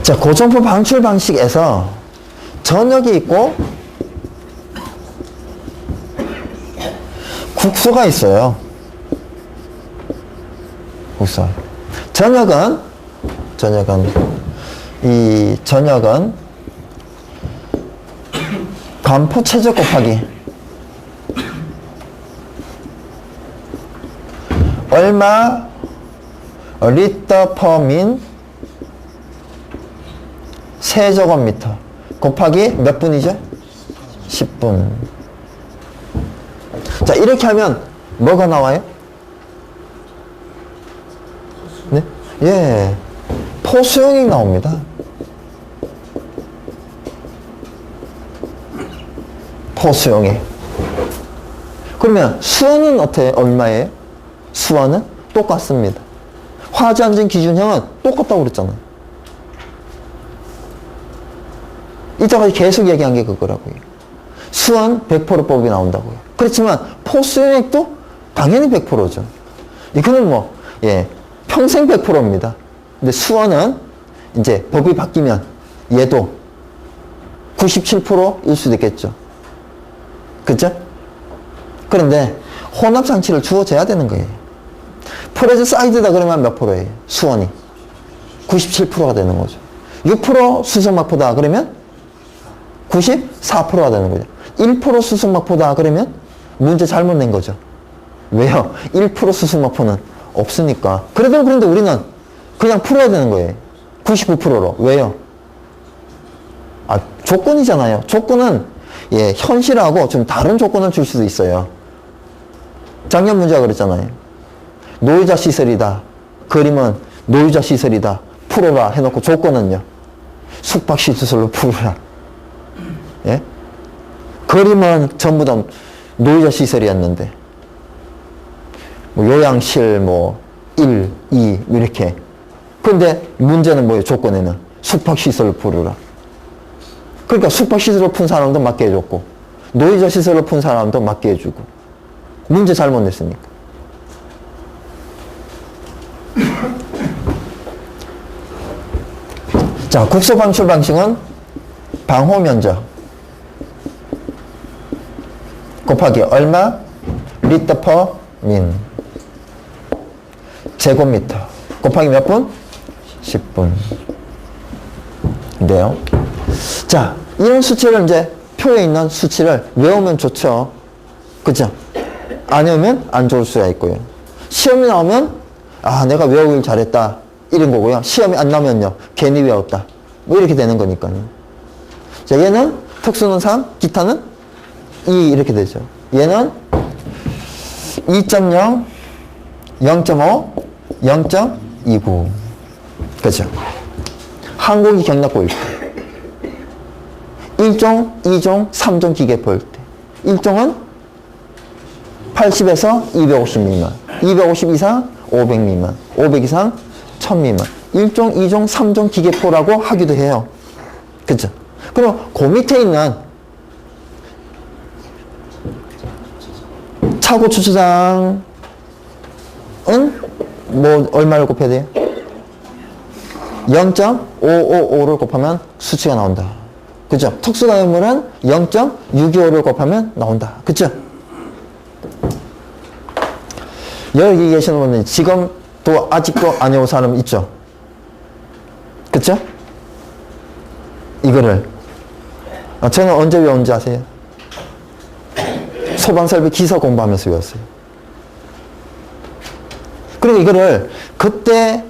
자, 고점포 방출 방식에서 전역이 있고 국소가 있어요. 국소. 전역은 관포 최저 곱하기 얼마 리터 퍼민 세제곱미터 곱하기 몇 분이죠? 10분. 자, 이렇게 하면 뭐가 나와요? 네? 예. 포수용액 나옵니다. 포수용액. 그러면 수원은 어때요? 얼마예요? 수원은 똑같습니다. 화재안전 기준형은 똑같다고 그랬잖아요. 이따가 계속 얘기한 게 그거라고요. 수원 100%법이 나온다고요. 그렇지만 포수용액도 당연히 100%죠. 이거는 뭐, 예, 평생 100%입니다. 근데 수원은 이제 법이 바뀌면 얘도 97%일 수도 있겠죠. 그죠? 그런데 혼합상치를 주어져야 되는 거예요. 프레즈 사이드다 그러면 몇 프로예요? 수원이 97%가 되는 거죠. 6% 수성막포다 그러면 94%가 되는 거죠. 1% 수승마포다 그러면 문제 잘못 낸 거죠. 왜요? 1% 수승마포는 없으니까. 그런데 우리는 그냥 풀어야 되는 거예요. 99%로. 왜요? 아, 조건이잖아요. 조건은 예, 현실하고 좀 다른 조건을 줄 수도 있어요. 작년 문제가 그랬잖아요. 노유자 시설이다. 그림은 노유자 시설이다. 풀어라 해놓고 조건은요. 숙박시설로 풀어라. 예? 그림은 전부 다 노유자 시설이었는데 뭐 요양실 뭐 1, 2 이렇게. 그런데 문제는 뭐예요? 조건에는 숙박시설을 부르라. 그러니까 숙박시설을 푼 사람도 맞게 해줬고 노유자 시설을 푼 사람도 맞게 해주고 문제 잘못 냈으니까. 자, 국소 방출 방식은 방호 면적 곱하기 얼마? 리터 퍼 민 제곱미터 곱하기 몇 분? 10분. 인데요. 자, 이런 수치를 이제 표에 있는 수치를 외우면 좋죠. 그죠? 안 외우면 안 좋을 수가 있고요. 시험이 나오면 아, 내가 외우길 잘했다 이런 거고요. 시험이 안 나오면요, 괜히 외웠다 뭐 이렇게 되는 거니까요. 자, 얘는 특수는 3, 기타는 2 이렇게 되죠. 얘는 2.0, 0.5, 0.29. 그죠? 항공기 경납고일 때 1종, 2종, 3종 기계 보일 때 1종은 80에서 250 미만, 250 이상 500 미만, 500 이상 1000 미만. 1종, 2종, 3종 기계포라고 하기도 해요. 그죠? 그럼 그 밑에 있는 차고 주차장은 뭐 얼마를 곱해야 돼요? 0.555를 곱하면 수치가 나온다. 그죠? 특수가염물은 0.625를 곱하면 나온다. 그죠? 여기 계시는 분은 지금도 아직도 안 외운 사람 있죠? 그쵸? 이거를 저는 언제 외운지 아세요? 소방설비 기사 공부하면서 외웠어요. 그리고 이거를 그때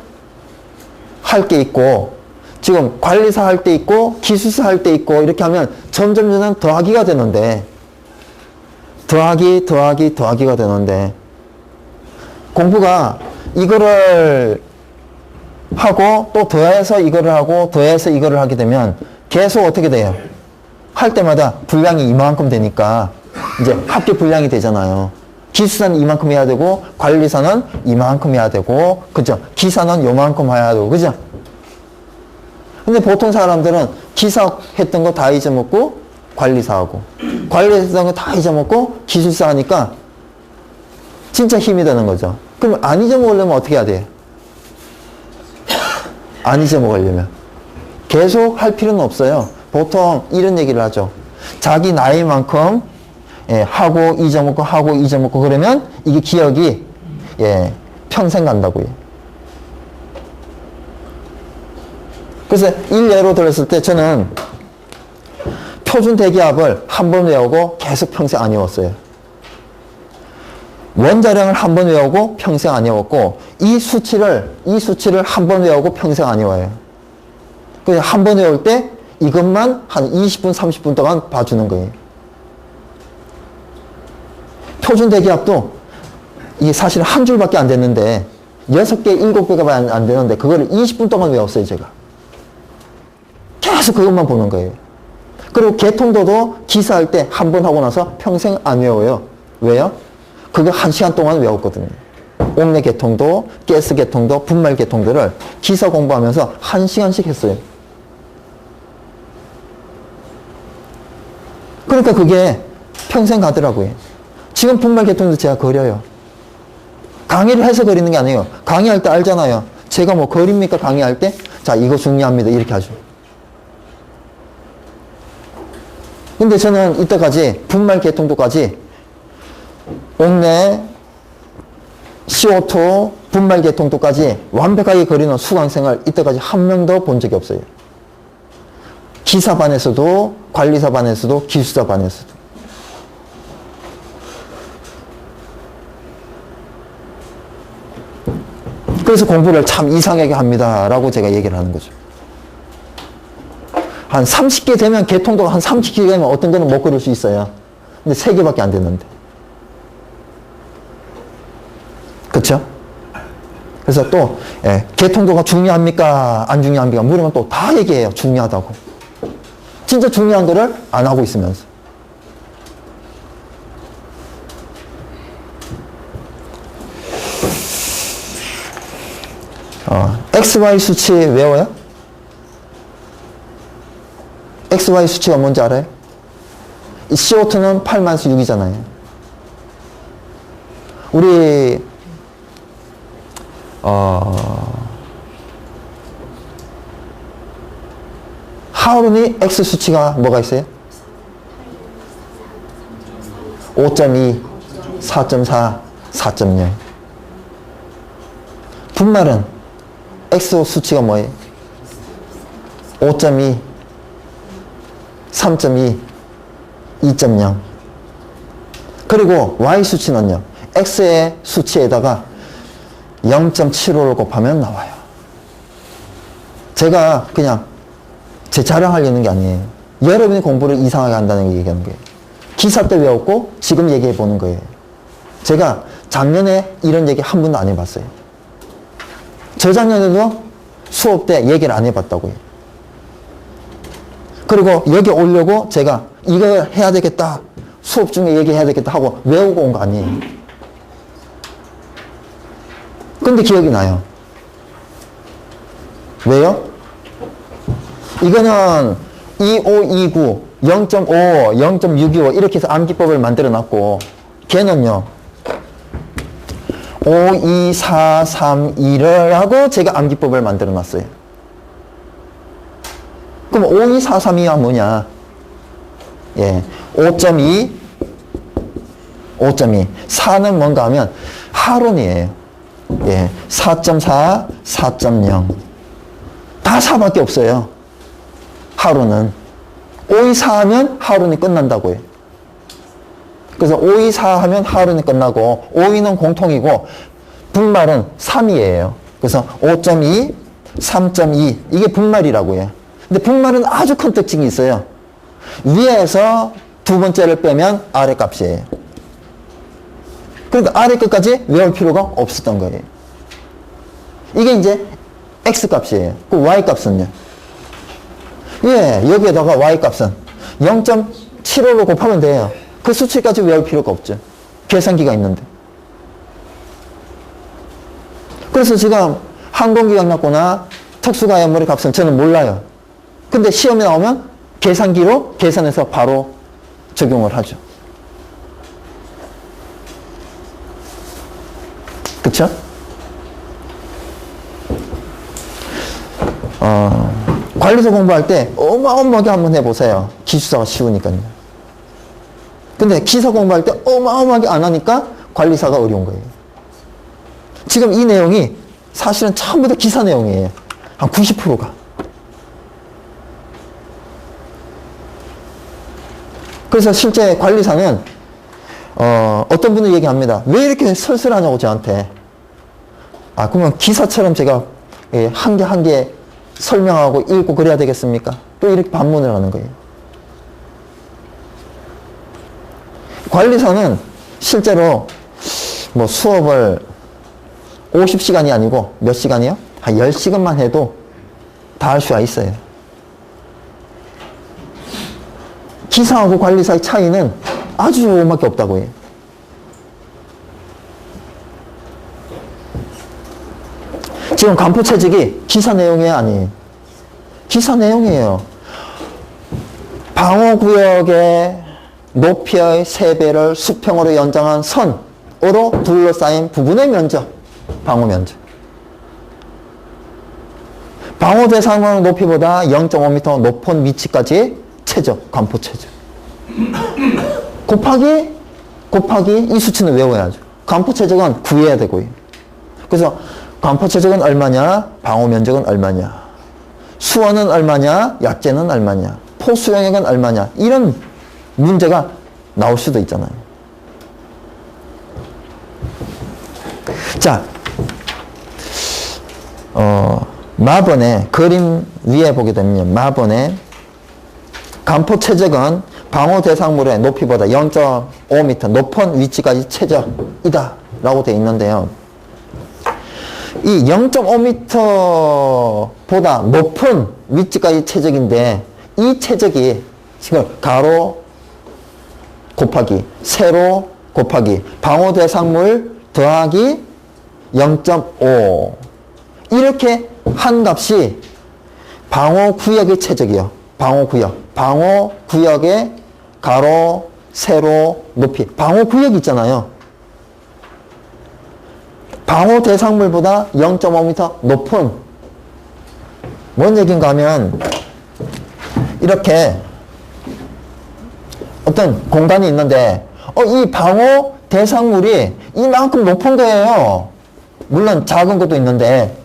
할 게 있고 지금 관리사 할 때 있고 기술사 할 때 있고 이렇게 하면 점점 더하기가 되는데 더하기가 되는데 공부가 이거를 하고 또 더해서 이거를 하고 더해서 이거를 하게 되면 계속 어떻게 돼요? 할 때마다 분량이 이만큼 되니까 이제 합계 분량이 되잖아요. 기수사는 이만큼 해야 되고 관리사는 이만큼 해야 되고 그죠? 기사는 요만큼 해야 되고 그죠? 근데 보통 사람들은 기사 했던 거 다 잊어먹고 관리사하고 관리했던 거 다 잊어먹고 기술사 하니까 진짜 힘이 드는 거죠. 그럼 안 잊어먹으려면 어떻게 해야 돼요? 안 잊어먹으려면 계속 할 필요는 없어요. 보통 이런 얘기를 하죠. 자기 나이만큼 하고 잊어먹고 하고 잊어먹고 그러면 이게 기억이 평생 간다고요. 그래서 일례로 들었을 때 저는 표준 대기압을 한 번 외우고 계속 평생 안 외웠어요. 원자량을 한 번 외우고 평생 안 외웠고 이 수치를 한 번 외우고 평생 안 외워요. 그래서 한 번 외울 때 이것만 한 20분, 30분 동안 봐주는 거예요. 표준 대기압도 이게 사실 한 줄밖에 안 됐는데 6개, 7개가 안 되는데 그거를 20분 동안 외웠어요, 제가. 계속 그것만 보는 거예요. 그리고 개통도도 기사할 때 한 번 하고 나서 평생 안 외워요. 왜요? 그거 1시간 동안 외웠거든요. 옥내 개통도, 가스 개통도, 분말 개통도를 기사 공부하면서 1시간씩 했어요. 그러니까 그게 평생 가더라고요. 지금 분말 개통도 제가 그려요. 강의를 해서 그리는 게 아니에요. 강의할 때 알잖아요. 제가 뭐 그립니까? 강의할 때? 자, 이거 중요합니다. 이렇게 하죠. 근데 저는 이때까지 분말 개통도까지 옥내 CO2 분말 개통도까지 완벽하게 그리는 수강생을 이때까지 한 명도 본 적이 없어요. 기사반에서도 관리사반에서도 기술사반에서도. 그래서 공부를 참 이상하게 합니다 라고 제가 얘기를 하는 거죠. 한 30개 되면 개통도가 한 30개 되면 어떤 거는 못 그릴 수 있어요. 근데 3개밖에 안 됐는데. 그쵸? 그래서 또 개통도가 중요합니까? 안 중요합니까? 물으면 또 다 얘기해요. 중요하다고. 진짜 중요한 거를 안 하고 있으면서. XY 수치 외워요? XY 수치가 뭔지 알아요? 이 CO2는 8-6이잖아요. 우리 하루니 X 수치가 뭐가 있어요? 5.2, 4.4, 4.0. 분말은 X 수치가 뭐예요? 5.2, 3.2, 2.0. 그리고 Y 수치는요. X의 수치에다가 0.75를 곱하면 나와요. 제가 그냥 제 자랑하려는 게 아니에요. 여러분이 공부를 이상하게 한다는 게 얘기하는 거예요. 기사 때 외웠고 지금 얘기해 보는 거예요. 제가 작년에 이런 얘기 한 번도 안 해봤어요. 저작년에도 수업 때 얘기를 안 해봤다고요. 그리고 여기 오려고 제가 이거 해야 되겠다. 수업 중에 얘기해야 되겠다 하고 외우고 온 거 아니에요. 근데 기억이 나요. 왜요? 이거는 2529, 0.5, 0.625 이렇게 해서 암기법을 만들어 놨고 걔는요 52432를 하고 제가 암기법을 만들어 놨어요. 그럼 52432가 뭐냐? 5.2, 5.2. 4는 뭔가 하면 하론이에요. 4.4, 4.0. 다 4밖에 없어요. 하루는. 524 하면 하루는 끝난다고요. 그래서 524 하면 하루는 끝나고 52는 공통이고 분말은 3이에요. 그래서 5.2, 3.2 이게 분말이라고 해요. 근데 분말은 아주 큰 특징이 있어요. 위에서 두 번째를 빼면 아래 값이에요. 그러니까 아래 끝까지 외울 필요가 없었던 거예요. 이게 이제 X 값이에요. 그 Y 값은요? 여기에다가 Y 값은 0.75로 곱하면 돼요. 그 수치까지 외울 필요가 없죠. 계산기가 있는데. 그래서 지금 항공기관학고나 특수가연물의 값은 저는 몰라요. 근데 시험에 나오면 계산기로 계산해서 바로 적용을 하죠. 그쵸? 관리사 공부할 때 어마어마하게 한번 해보세요. 기숙사가 쉬우니까요. 근데 기사 공부할 때 어마어마하게 안 하니까 관리사가 어려운 거예요. 지금 이 내용이 사실은 처음부터 기사 내용이에요. 한 90%가. 그래서 실제 관리사는 어떤 분은 얘기합니다. 왜 이렇게 쓸쓸하냐고 저한테. 아, 그러면 기사처럼 제가 한 개 한 개 설명하고 읽고 그래야 되겠습니까? 또 이렇게 반문을 하는 거예요. 관리사는 실제로 뭐 수업을 50시간이 아니고 몇 시간이요? 한 10시간만 해도 다 할 수가 있어요. 기사하고 관리사의 차이는 아주 조금밖에 없다고 해요. 지금 간포체직이 기사 내용이 아니에요. 기사 내용이에요. 방어구역의 높이의 3배를 수평으로 연장한 선으로 둘러싸인 부분의 면적, 방어 면적. 방어 대상의 높이보다 0.5m 높은 위치까지 최적, 간포 최적. 곱하기 이 수치는 외워야죠. 간포 최적은 구해야 되고요. 그래서 간포 최적은 얼마냐? 방어 면적은 얼마냐? 수원은 얼마냐? 약재는 얼마냐? 포수 영역은 얼마냐? 이런 문제가 나올 수도 있잖아요. 자, 마번에 그림 위에 보게 되면 마번에 간포 최적은 방어 대상물의 높이보다 0.5m 높은 위치까지 최적이다 라고 되어 있는데요. 이 0.5m보다 높은 위치까지 최적인데 이 최적이 지금 가로 곱하기 세로 곱하기 방어 대상물 더하기 0.5 이렇게 한 값이 방어구역의 최적이요. 방어구역의 가로, 세로, 높이. 방어구역 있잖아요. 방어 대상물보다 0.5m 높은 뭔 얘기인가 하면 이렇게 어떤 공간이 있는데 이 방어 대상물이 이만큼 높은 거예요. 물론 작은 것도 있는데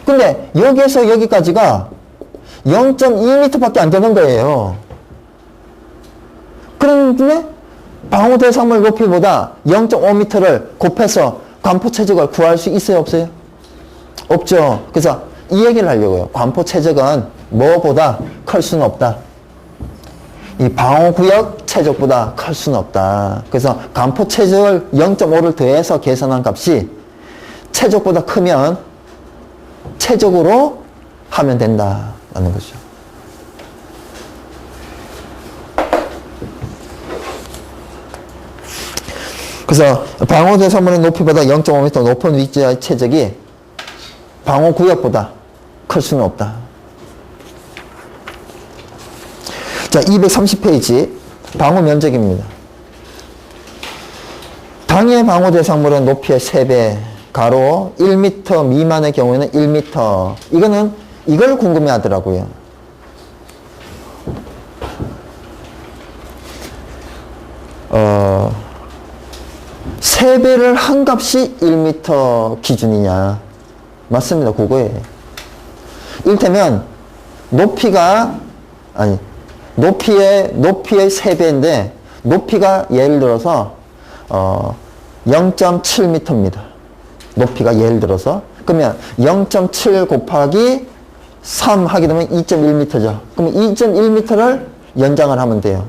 근데 여기에서 여기까지가 0.2m 밖에 안 되는 거예요. 그런데 방어 대상물 높이보다 0.5m를 곱해서 간포 최적을 구할 수 있어요, 없어요? 없죠. 그래서 이 얘기를 하려고요. 간포 최적은 뭐보다 클 수는 없다. 이 방어구역 최적보다 클 수는 없다. 그래서 간포 최적을 0.5를 더해서 계산한 값이 최적보다 크면 최적으로 하면 된다라는 거죠. 그래서 방어 대상물의 높이보다 0.5m 높은 위치의 최적이 방어 구역보다 클 수는 없다. 자, 230페이지 방어 면적입니다. 당해 방어 대상물은 높이의 3배, 가로 1m 미만의 경우에는 1m. 이걸 궁금해 하더라고요. 세 배를 한 값이 1m 기준이냐. 맞습니다. 그거예요. 이를테면, 높이의 3배인데, 높이가 예를 들어서, 0.7m입니다. 높이가 예를 들어서. 그러면 0.7 곱하기 3 하게 되면 2.1m죠. 그러면 2.1m를 연장을 하면 돼요.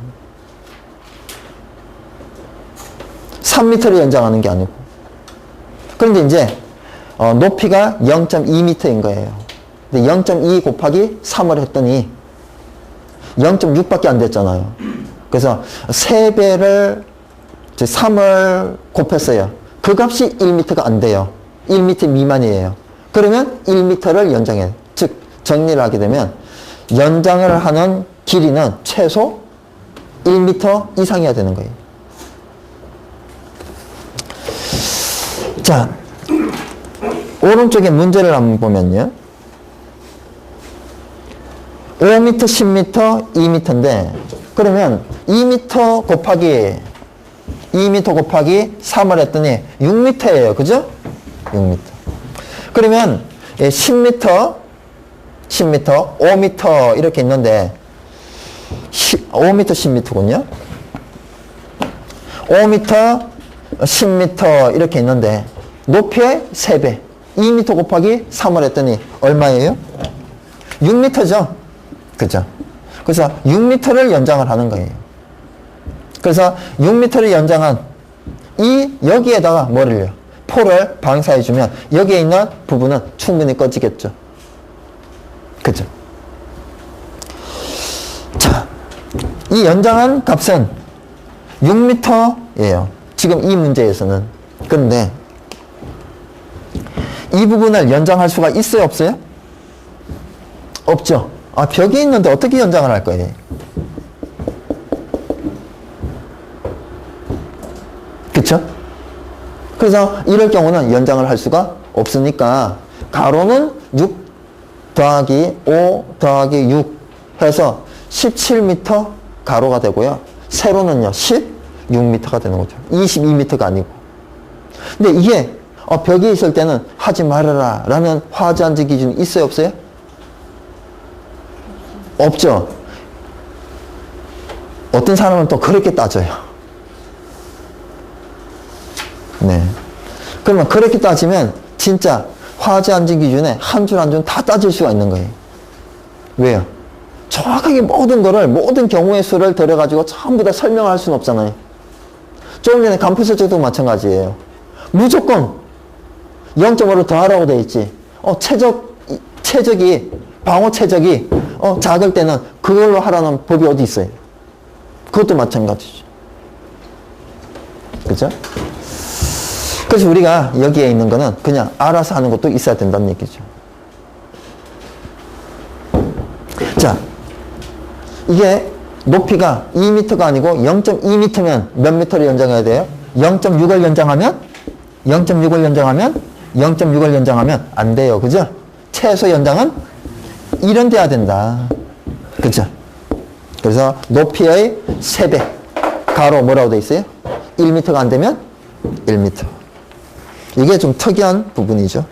3m를 연장하는 게 아니고. 그런데 이제 높이가 0.2m인 거예요. 근데 0.2 곱하기 3을 했더니 0.6밖에 안 됐잖아요. 그래서 3배를 3을 곱했어요. 그 값이 1m가 안 돼요. 1m 미만이에요. 그러면 1m를 연장해요. 즉 정리를 하게 되면 연장을 하는 길이는 최소 1m 이상이어야 되는 거예요. 자, 오른쪽에 문제를 한번 보면요. 5m, 10m, 2m인데 그러면 2m 곱하기 3을 했더니 6m예요. 그죠? 6m. 그러면 10m, 5m 이렇게 있는데 5m, 10m군요. 5m, 10m 이렇게 있는데 높이의 3배 2m 곱하기 3을 했더니 얼마예요? 6m죠. 그죠? 그래서 6m를 연장을 하는 거예요. 그래서 6m를 연장한 여기에다가 뭐를요? 포를 방사해주면 여기에 있는 부분은 충분히 꺼지겠죠. 그죠? 자, 이 연장한 값은 6m예요. 지금 이 문제에서는. 그런데 이 부분을 연장할 수가 있어요? 없어요? 없죠. 아, 벽이 있는데 어떻게 연장을 할 거예요? 그쵸? 그래서 이럴 경우는 연장을 할 수가 없으니까 가로는 6 더하기 5 더하기 6 해서 17m 가로가 되고요. 세로는요 16m가 되는 거죠. 22m가 아니고. 근데 이게 벽이 있을 때는 하지 말아라 라는 화제한지 기준이 있어요? 없어요? 없죠. 어떤 사람은 또 그렇게 따져요. 네. 그러면 그렇게 따지면 진짜 화재 안전 기준에 한 줄 한 줄 다 따질 수가 있는 거예요. 왜요? 정확하게 모든 거를, 모든 경우의 수를 들여가지고 전부 다 설명할 수는 없잖아요. 조금 전에 간푸설정도 마찬가지예요. 무조건 0.5를 더하라고 돼 있지. 최적이, 방어 최적이, 작을 때는 그걸로 하라는 법이 어디 있어요? 그것도 마찬가지죠. 그죠? 그래서 우리가 여기에 있는 거는 그냥 알아서 하는 것도 있어야 된다는 얘기죠. 자, 이게 높이가 2m가 아니고 0.2m면 몇 m를 연장해야 돼요? 0.6을 연장하면 0.6을 연장하면 안 돼요. 그죠? 최소 연장은 1은 돼야 된다. 그죠? 그래서 높이의 3배. 가로 뭐라고 돼 있어요? 1m가 안 되면 1m. 이게 좀 특이한 부분이죠.